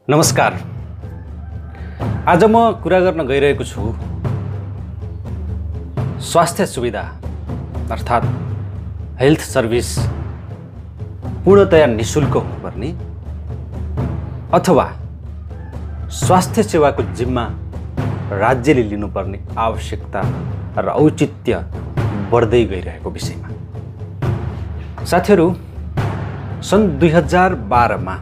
नमस्कार। आज म कुरा गर्न गइरहेको छु स्वास्थ्य सुविधा अर्थात् हेल्थ सर्भिस पूर्णतया निशुल्क हुनुपर्ने अथवा स्वास्थ्य सेवाको जिम्मा राज्यले लिनुपर्ने आवश्यकता र औचित्य बढ्दै गइरहेको विषयमा। साथीहरू, सन् 2012 मा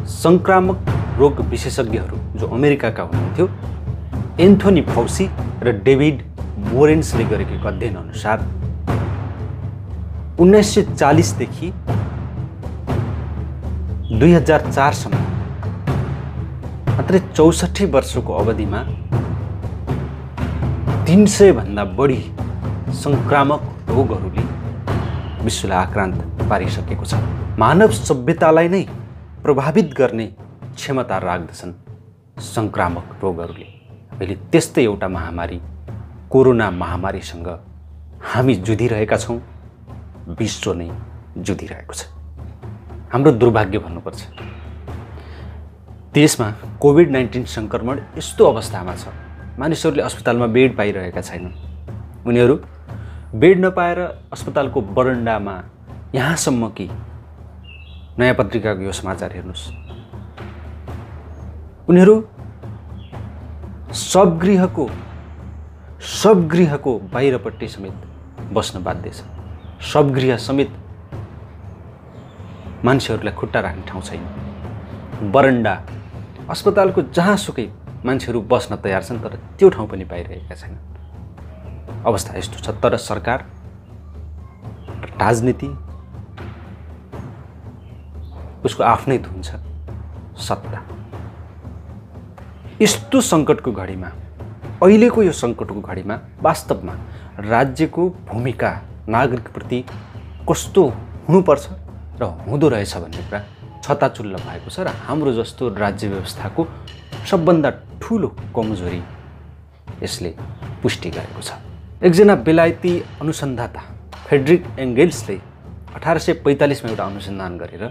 संक्रामक रोग विशेषज्ञहरू जो अमेरिकाका हुनुहुन्थ्यो एन्थोनी फौसी र डेभिड मोरेन्सले गरेको एक अध्ययन अनुसार 1940 देखि 2004 सम्म मात्रै 64 वर्षको अवधिमा 300 भन्दा बढी संक्रामक रोगहरूले विश्वलाई आक्रान्त पारिसकेको छ। मानव सभ्यतालाई नै प्रभावित गर्ने क्षमता राख्दछन् संक्रामक रोगहरूले। अहिले त्यस्तै एउटा महामारी कोरोना महामारीसँग हामी जुधिरहेका छौँ, विश्व नै जुधिरहेको छ। हाम्रो दुर्भाग्य भन्नुपर्छ, देशमा कोभिड-19 संक्रमण यस्तो अवस्थामा छ, मानिसहरूले अस्पतालमा बेड पाइरहेका छैनन्। उनीहरू बेड नपाएर अस्पतालको बरन्डामा यहाँसम्म कि नयाँ पत्रिकाको यो समाचार हेर्नुहोस्, उनीहरू सबगृहको बाहिरपट्टि समेत बस्न बाध्य छ। सबगृह समेत मान्छेहरूलाई खुट्टा राख्ने ठाउँ छैन। बरन्डा अस्पतालको जहाँसुकै मान्छेहरू बस्न तयार छन्, तर त्यो ठाउँ पनि पाइरहेका छैनन्। अवस्था यस्तो छ। तर सरकार, राजनीति, उसको आफ्नै धुन छ, सत्ता। यस्तो सङ्कटको घडीमा, अहिलेको यो सङ्कटको घडीमा वास्तवमा राज्यको भूमिका नागरिकप्रति कस्तो हुनुपर्छ र हुँदो रहेछ भन्ने कुरा छताचुल्ल भएको छ। र हाम्रो जस्तो राज्य व्यवस्थाको सबभन्दा ठुलो कमजोरी यसले पुष्टि गरेको छ। एकजना बेलायती अनुसन्धाता फ्रेडरिक एङ्गेल्सले 1845 मा एउटा अनुसन्धान गरेर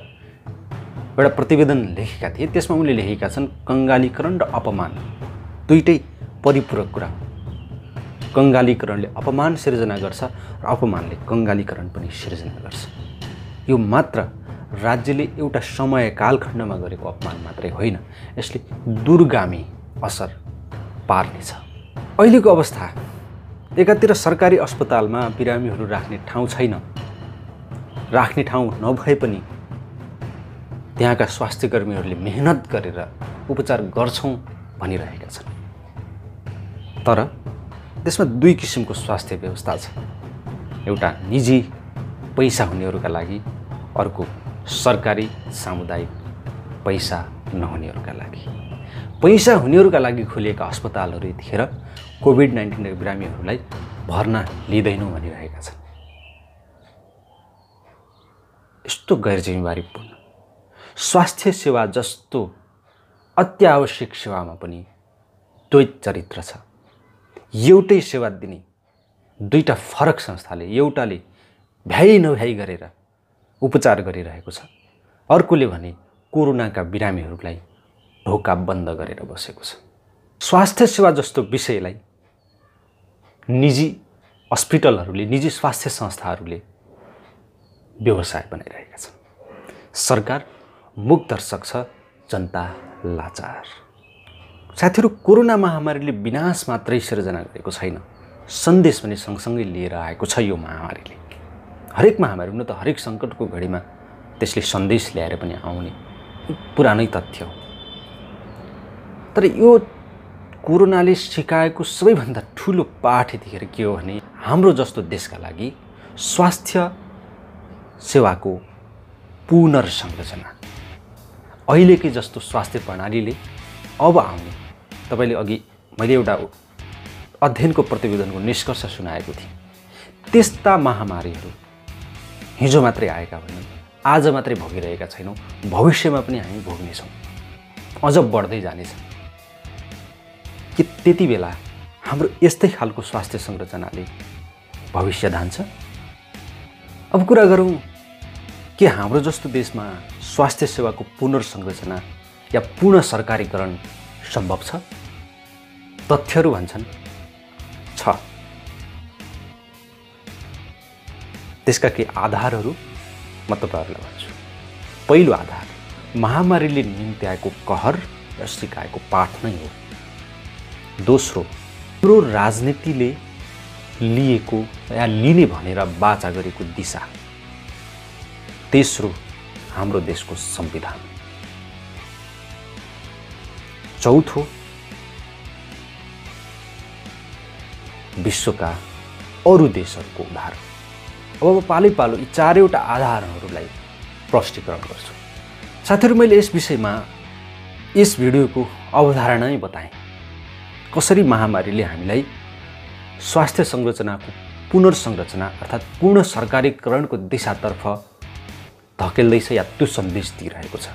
एउटा प्रतिवेदन लेखेका थिए। त्यसमा उनले लेखेका छन्, कङ्गालीकरण र अपमान दुईटै परिपूरक कुरा हो। कङ्गालीकरणले अपमान सिर्जना गर्छ र अपमानले कङ्गालीकरण पनि सिर्जना गर्छ। यो मात्र राज्यले एउटा समय कालखण्डमा गरेको अपमान मात्रै होइन, यसले दूरगामी असर पार्नेछ। अहिलेको अवस्था, एकातिर सरकारी अस्पतालमा बिरामीहरू राख्ने ठाउँ छैन, राख्ने ठाउँ नभए पनि त्यहाँका स्वास्थ्यकर्मीहरूले मेहनत गरेर उपचार गर्छौँ भनिरहेका छन्। तर त्यसमा दुई किसिमको स्वास्थ्य व्यवस्था छ। एउटा निजी पैसा हुनेहरूका लागि, अर्को सरकारी सामुदायिक पैसा नहुनेहरूका लागि। पैसा हुनेहरूका लागि खोलिएका अस्पतालहरू यतिखेर कोभिड-19 बिरामीहरूलाई भर्ना लिँदैनौँ भनिरहेका छन्। यस्तो गैरजिम्मेवारीपूर्ण स्वास्थ्य सेवा जस्तो अत्यावश्यक सेवामा पनि द्वैत चरित्र छ। एउटै सेवा दिने दुईटा फरक संस्थाले, एउटाले भ्याइ नभ्याइ गरेर उपचार गरिरहेको छ, अर्कोले भने कोरोनाका बिरामीहरूलाई ढोका बन्द गरेर बसेको छ। स्वास्थ्य सेवा जस्तो विषयलाई निजी अस्पतालहरूले, निजी स्वास्थ्य संस्थाहरूले व्यवसाय बनाइरहेका छन्। सरकार मूकदर्शक छ, जनता लाचार। साथीहरू, कोरोना महामारीले विनाश मात्रै सिर्जना गरेको छैन, सन्देश पनि सँगसँगै लिएर आएको छ। यो महामारीले, हरेक महामारी, हुन त हरेक सङ्कटको घडीमा त्यसले सन्देश ल्याएर पनि आउने पुरानै तथ्य हो। तर यो कोरोनाले सिकाएको सबैभन्दा ठुलो पाठ यतिखेर के हो भने, हाम्रो जस्तो देशका लागि स्वास्थ्य सेवाको पुनर्संरचना। अहिलेकै जस्तो स्वास्थ्य प्रणालीले अब आउने, तपाईँले अघि मैले एउटा अध्ययनको प्रतिवेदनको निष्कर्ष सुनाएको थिएँ, त्यस्ता महामारीहरू हिजो मात्रै आएका होइनन्, आज मात्रै भोगिरहेका छैनौँ, भविष्यमा पनि हामी भोग्नेछौँ, अझ बढ्दै जानेछ। कि त्यति बेला हाम्रो यस्तै खालको स्वास्थ्य संरचनाले भविष्य धान्छ? अब कुरा गरौँ के हाम्रो जस्तो देशमा स्वास्थ्य सेवाको पुनर्संरचना या पूर्ण सरकारीकरण सम्भव छ? तथ्यहरू भन्छन् छ। त्यसका केही आधारहरू म तपाईहरुलाई भन्छु। पहिलो आधार महामारीले निम्त्याएको कहर र सिकाएको पाठ नै हो। दोस्रो हाम्रो राजनीतिले लिएको या लिने भनेर वाचा गरेको दिशा। तेस्रो हाम्रो देशको संविधान। चौथो विश्वका अरू देशहरूको उदाहरण। अब म पालै पालो यी चारैवटा आधारहरूलाई प्रष्टीकरण गर्छु। साथीहरू, मैले यस विषयमा यस भिडियोको अवधारणा नै बताएँ। कसरी महामारीले हामीलाई स्वास्थ्य संरचनाको पुनर्संरचना अर्थात् पूर्ण सरकारीकरणको दिशातर्फ धकेल्दैछ या त्यो सन्देश दिइरहेको छ।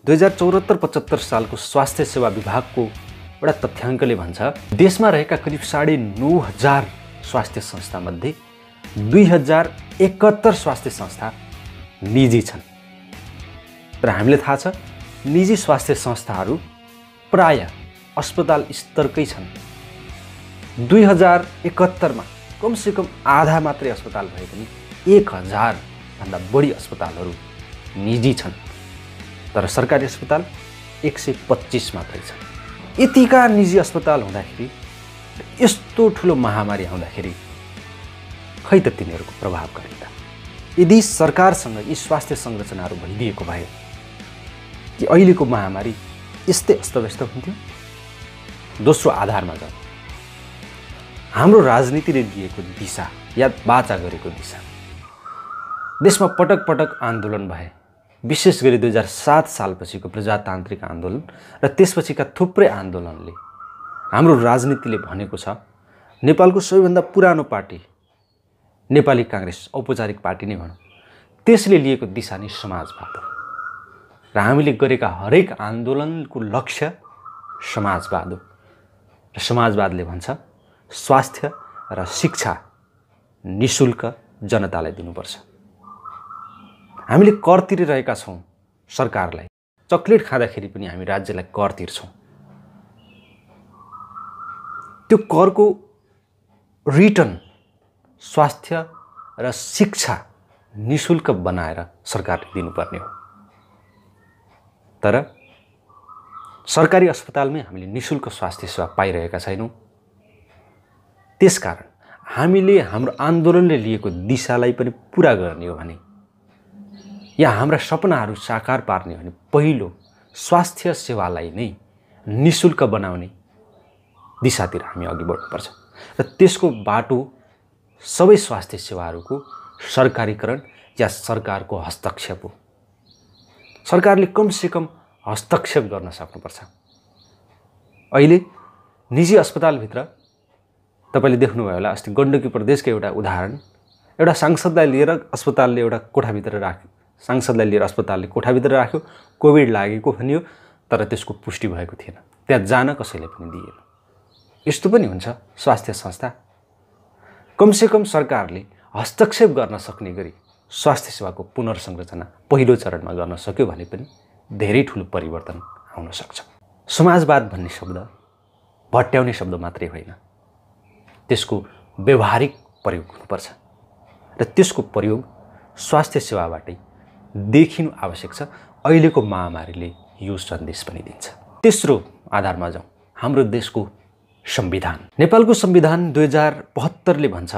2074-75 सालको स्वास्थ्य सेवा विभागको एउटा तथ्याङ्कले भन्छ देशमा रहेका करिब 9,500 स्वास्थ्य संस्थामध्ये 2071 स्वास्थ्य संस्था निजी छन्। तर हामीलाई थाहा छ निजी स्वास्थ्य संस्थाहरू प्राय अस्पताल स्तरकै छन्। 2071 मा कमसेकम आधा मात्रै अस्पताल भए पनि 1000 भन्दा बढी अस्पतालहरू निजी छन्। तर सरकारी अस्पताल 125 मात्रै छन्। यतिका निजी अस्पताल हुँदाखेरि यस्तो ठुलो महामारी आउँदाखेरि खै त तिनीहरूको प्रभावकारिता। यदि सरकारसँग यी स्वास्थ्य संरचनाहरू भइदिएको भए कि अहिलेको महामारी यस्तै अस्तव्यस्त हुन्थ्यो। दोस्रो आधारमा जाउँ। हाम्रो राजनीतिले दिएको दिशा या वाचा गरेको दिशा। देशमा पटक पटक आन्दोलन भए, विशेष गरी 2007 सालपछिको प्रजातान्त्रिक आन्दोलन र त्यसपछिका थुप्रै आन्दोलनले हाम्रो राजनीतिले भनेको छ नेपालको सबैभन्दा पुरानो पार्टी नेपाली कांग्रेस, औपचारिक पार्टी नै भनौँ, त्यसले लिएको दिशा नै समाजवाद हो र हामीले गरेका हरेक आन्दोलनको लक्ष्य समाजवाद हो। र समाजवादले भन्छ स्वास्थ्य र शिक्षा निशुल्क जनतालाई दिनुपर्छ। हामीले कर तिरिरहेका छौँ सरकारलाई। चकलेट खाँदाखेरि पनि हामी राज्यलाई कर तिर्छौँ। त्यो करको रिटर्न स्वास्थ्य र शिक्षा निशुल्क बनाएर सरकारले दिनुपर्ने हो। तर सरकारी अस्पतालमै हामीले निशुल्क स्वास्थ्य सेवा पाइरहेका छैनौँ। त्यसकारण हामीले हाम्रो आन्दोलनले लिएको दिशालाई पनि पूरा गर्ने हो भने या हाम्रा सपनाहरू साकार पार्ने हो भने पहिलो स्वास्थ्य सेवालाई नै निशुल्क बनाउने दिशातिर हामी अघि बढ्नुपर्छ। र त्यसको बाटो सबै स्वास्थ्य सेवाहरूको सरकारीकरण या सरकारको हस्तक्षेप हो। सरकारले कमसेकम हस्तक्षेप गर्न सक्नुपर्छ। अहिले निजी अस्पतालभित्र तपाईले देख्नुभयो होला, अस्ति गण्डकी प्रदेशको एउटा उदाहरण, एउटा सांसदलाई लिएर अस्पतालले एउटा कोठाभित्र राख्यो। सांसदलाई लिएर अस्पतालले कोठाभित्र राख्यो, कोभिड लागेको भनियो, तर त्यसको पुष्टि भएको थिएन। त्यहाँ जान कसैले पनि दिएन। यस्तो पनि हुन्छ स्वास्थ्य संस्था। कमसेकम सरकारले हस्तक्षेप गर्न सक्ने गरी स्वास्थ्य सेवाको पुनर्संरचना पहिलो चरणमा गर्न सक्यो भने पनि धेरै ठुलो परिवर्तन आउन सक्छ। समाजवाद भन्ने शब्द भट्याउने शब्द मात्रै होइन, त्यसको व्यवहारिक प्रयोग हुनुपर्छ र त्यसको प्रयोग स्वास्थ्य सेवाबाटै देखिनु आवश्यक छ। अहिलेको महामारीले यो सन्देश पनि दिन्छ। तेस्रो आधारमा जाउँ, हाम्रो देशको संविधान। नेपालको संविधान 2072 ले भन्छ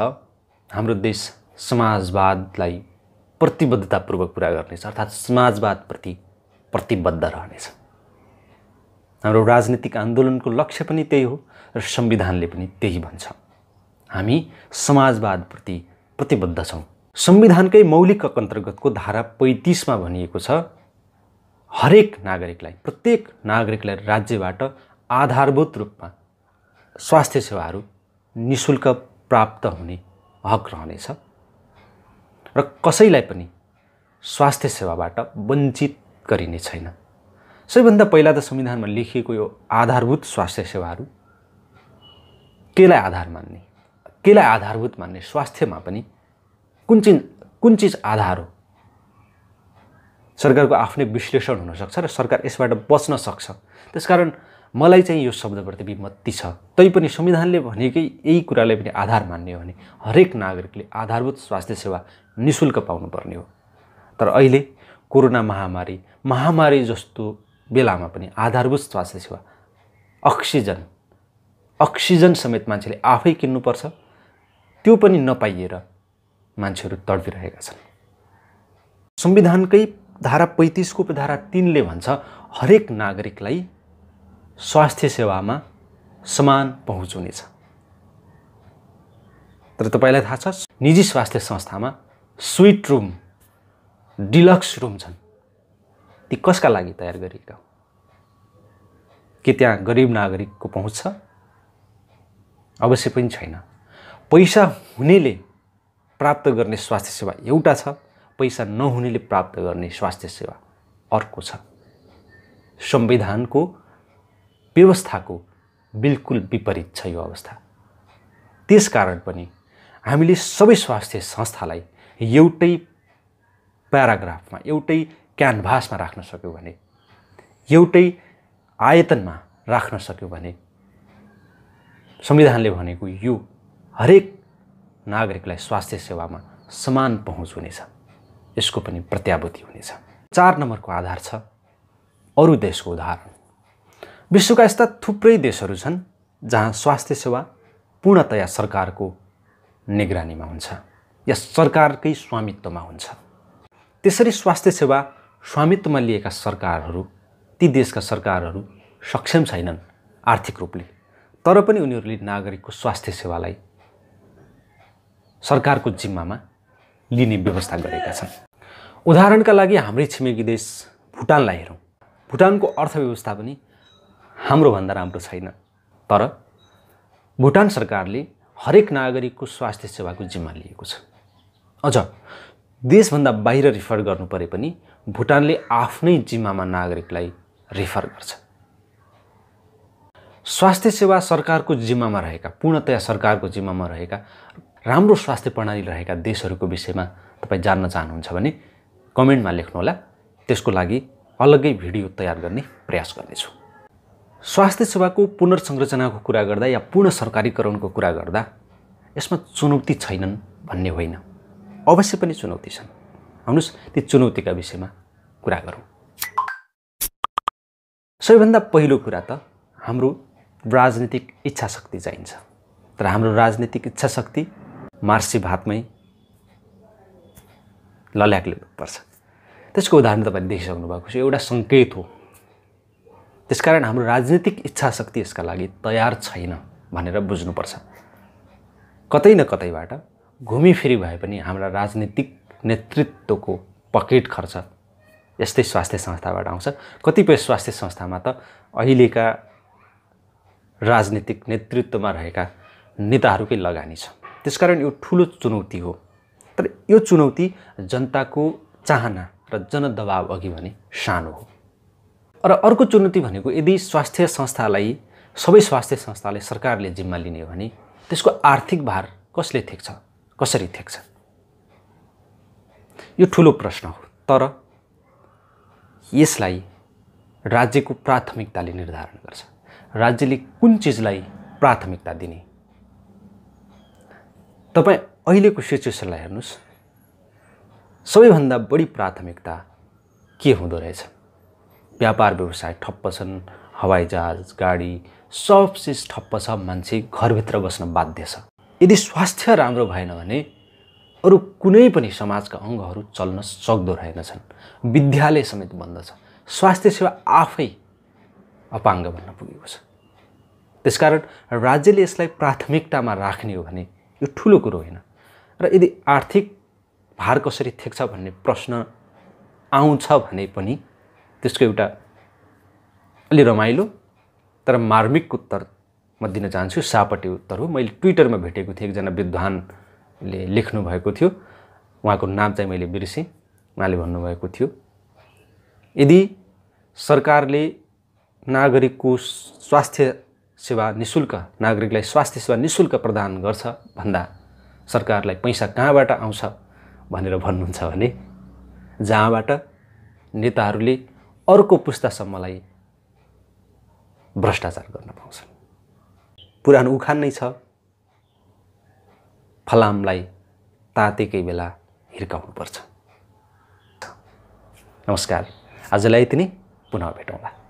हाम्रो देश समाजवादलाई प्रतिबद्धतापूर्वक पुरा गर्नेछ, अर्थात् समाजवादप्रति प्रतिबद्ध रहनेछ। हाम्रो राजनीतिक आन्दोलनको लक्ष्य पनि त्यही हो र संविधानले पनि त्यही भन्छ। हामी समाजवादप्रति प्रतिबद्ध छौँ। संविधानकै मौलिक हक अन्तर्गतको धारा 35 मा भनिएको छ हरेक नागरिकलाई, प्रत्येक नागरिकलाई राज्यबाट आधारभूत रूपमा स्वास्थ्य सेवाहरू निशुल्क प्राप्त हुने हक रहनेछ र कसैलाई पनि स्वास्थ्य सेवाबाट वञ्चित गरिने छैन। सबैभन्दा पहिला त संविधानमा लेखिएको यो आधारभूत स्वास्थ्य सेवाहरू केलाई आधार मान्ने, केलाई आधारभूत मान्ने, स्वास्थ्यमा पनि कुन चिज आधार हो सरकारको आफ्नै विश्लेषण हुनसक्छ र सरकार यसबाट बच्न सक्छ। त्यसकारण मलाई चाहिँ यो शब्दप्रति विमति छ। तैपनि संविधानले भनेकै यही कुरालाई पनि आधार मान्ने हो भने हरेक नागरिकले आधारभूत स्वास्थ्य सेवा निःशुल्क पाउनुपर्ने हो। तर अहिले कोरोना महामारी जस्तो बेलामा पनि आधारभूत स्वास्थ्य सेवा अक्सिजन समेत मान्छेले आफै किन्नुपर्छ, त्यो पनि नपाइएर मान्छेहरू तडपिरहेका छन्। संविधानकै धारा 35 को धारा 3 ले भन्छ हरेक नागरिकलाई स्वास्थ्य सेवामा समान पहुँच हुनेछ। तर तपाईलाई थाहा छ निजी स्वास्थ्य संस्थामा स्विट रुम, डिलक्स रुम छन्। ती कसका लागि तयार गरिएका हो? के त्यहाँ गरिब नागरिकको पहुँच छ? अवश्य पनि छैन। पैसा हुनेले प्राप्त गर्ने स्वास्थ्य सेवा एउटा छ, पैसा नहुनेले प्राप्त गर्ने स्वास्थ्य सेवा अर्को छ। संविधानको व्यवस्थाको बिल्कुल विपरीत छ यो अवस्था। त्यसकारण पनि हामीले सबै स्वास्थ्य संस्थालाई एउटै प्याराग्राफमा, एउटै क्यानभासमा राख्न सक्यौं भने, एउटै आयतनमा राख्न सक्यौं भने संविधानले भनेको यो हरेक नागरिकलाई स्वास्थ्य सेवामा समान पहुँच हुनेछ, यसको पनि प्रत्याभूति हुनेछ। 4 नम्बरको आधार छ अरू देशको उदाहरण। विश्वका यस्ता थुप्रै देशहरू छन् जहाँ स्वास्थ्य सेवा पूर्णतया सरकारको निगरानीमा हुन्छ या सरकारकै स्वामित्वमा हुन्छ। त्यसरी स्वास्थ्य सेवा स्वामित्वमा लिएका सरकारहरू, ती देशका सरकारहरू सक्षम छैनन् आर्थिक रूपले, तर पनि उनीहरूले नागरिकको स्वास्थ्य सेवालाई सरकारको जिम्मामा लिने व्यवस्था गरेका छन्। उदाहरणका लागि हाम्रै छिमेकी देश भुटानलाई हेरौँ। भुटानको अर्थव्यवस्था पनि हाम्रो भन्दा राम्रो छैन, तर भुटान सरकारले हरेक नागरिकको स्वास्थ्य सेवाको जिम्मा लिएको छ। अझ देशभन्दा बाहिर रिफर गर्नु परे पनि भुटानले आफ्नै जिम्मामा नागरिकलाई रिफर गर्छ। स्वास्थ्य सेवा सरकारको जिम्मामा रहेका, पूर्णतया सरकारको जिम्मामा रहेका राम्रो स्वास्थ्य प्रणाली रहेका देशहरूको विषयमा तपाईँ जान्न चाहनुहुन्छ भने कमेन्टमा लेख्नुहोला। त्यसको लागि अलग्गै भिडियो तयार गर्ने प्रयास गर्नेछु। स्वास्थ्य सेवाको पुनर्संरचनाको कुरा गर्दा या पूर्ण सरकारीकरणको कुरा गर्दा यसमा चुनौती छैनन् भन्ने होइन, अवश्य पनि चुनौती छन्। आउनुहोस् ती चुनौतीका विषयमा कुरा गरौँ। सबैभन्दा पहिलो कुरा त हाम्रो राजनीतिक इच्छाशक्ति चाहिन्छ। तर हाम्रो राजनीतिक इच्छाशक्ति मार्सी भातमै लल्याकले पर्छ। त्यसको उदाहरण तपाईले देखिसक्नु भएको छ, एउटा सङ्केत हो। त्यसकारण हाम्रो राजनीतिक इच्छाशक्ति यसका लागि तयार छैन भनेर बुझ्नुपर्छ। कतै न कतैबाट घुमिफिरी भए पनि हाम्रा राजनीतिक नेतृत्वको पकेट खर्च यस्तै स्वास्थ्य संस्थाबाट आउँछ। कतिपय स्वास्थ्य संस्थामा त अहिलेका राजनीतिक नेतृत्वमा रहेका नेताहरूकै लगानी छ। त्यसकारण यो ठुलो चुनौती हो। तर यो चुनौती जनताको चाहना र जनदबाव अघि भने सानो हो। र अर्को चुनौती भनेको यदि स्वास्थ्य संस्थालाई, सबै स्वास्थ्य संस्थालाई सरकारले जिम्मा लिने हो भने त्यसको आर्थिक भार कसले थेक्छ, कसरी थेक्छ? यो ठुलो प्रश्न हो। तर यसलाई राज्यको प्राथमिकताले निर्धारण गर्छ। राज्यले कुन चिजलाई प्राथमिकता दिने? तपाईँ अहिलेको सिचुएसनलाई हेर्नुस्, सबैभन्दा बढी प्राथमिकता के हुँदो रहेछ? व्यापार व्यवसाय ठप्प छन्, हवाईजहाज, गाडी, सब चिज ठप्प छ, मान्छे घरभित्र बस्न बाध्य छ। यदि स्वास्थ्य राम्रो भएन भने अरू कुनै पनि समाजका अङ्गहरू चल्न सक्दो रहेनछन्। विद्यालय समेत बन्द छ। स्वास्थ्य सेवा आफै अपाङ्ग बन्न पुगेको छ। त्यसकारण राज्यले यसलाई प्राथमिकतामा राख्ने हो भने यो ठुलो कुरो होइन। र यदि आर्थिक भार कसरी थेक्छ भन्ने प्रश्न आउँछ भने पनि त्यसको एउटा अलि रमाइलो तर मार्मिक उत्तर म दिन चाहन्छु। सापटे उत्तर हो। मैले ट्विटरमा भेटेको थिएँ, एकजना विद्वानले लेख्नु भएको थियो, उहाँको नाम चाहिँ मैले बिर्सेँ। उहाँले भन्नुभएको थियो, यदि सरकारले नागरिकको स्वास्थ्य सेवा निःशुल्क, नागरिकलाई स्वास्थ्य सेवा निःशुल्क प्रदान गर्छ भन्दा सरकारलाई पैसा कहाँबाट आउँछ भनेर भन्नुहुन्छ भने जहाँबाट नेताहरूले अर्को पुस्तासम्मलाई भ्रष्टाचार गर्न पाउँछन्। पुरानो उखान नै छ, फलामलाई तातेकै बेला हिर्काउनुपर्छ। नमस्कार, आजलाई यति नै, पुनः भेटौँला।